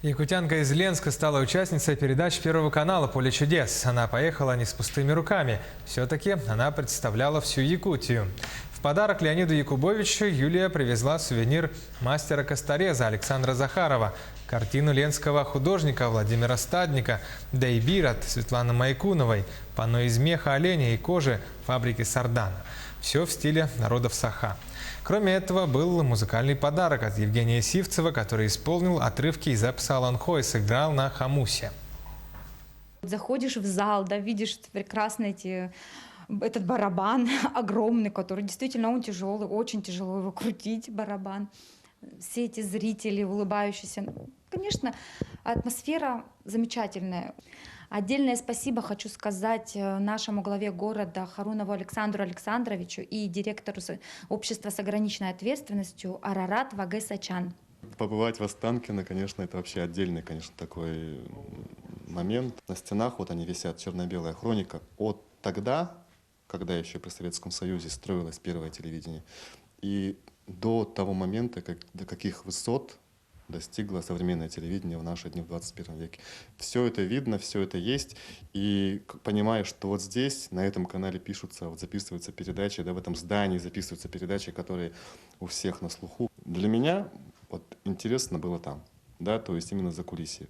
Якутянка из Ленска стала участницей передач Первого канала «Поле чудес». Она поехала не с пустыми руками. Все-таки она представляла всю Якутию. В подарок Леониду Якубовичу Юлия привезла сувенир мастера костореза Александра Захарова, картину ленского художника Владимира Стадника, «Дейбир» от Светланы Майкуновой, панно из меха оленя и кожи фабрики Сардана. Все в стиле народов Саха. Кроме этого, был музыкальный подарок от Евгения Сивцева, который исполнил отрывки из эпоса «Алан Хо» и сыграл на хамусе. Заходишь в зал, да, видишь прекрасно этот барабан огромный, который действительно он тяжелый, очень тяжело его крутить, барабан. Все эти зрители улыбающиеся. Конечно, атмосфера замечательная. Отдельное спасибо хочу сказать нашему главе города Харунову Александру Александровичу и директору общества с ограниченной ответственностью Арарат Ваге Сачан. Побывать в Останкино, конечно, это вообще отдельный, конечно, такой момент. На стенах вот они висят, черно-белая хроника от тогда, когда еще при Советском Союзе строилось первое телевидение, и до того момента, до каких высот достигло современное телевидение в наши дни в 21 веке. Все это видно, все это есть, и понимаешь, что вот здесь, на этом канале пишутся, вот записываются передачи, да, в этом здании записываются передачи, которые у всех на слуху. Для меня вот интересно было там, да, то есть именно закулисье.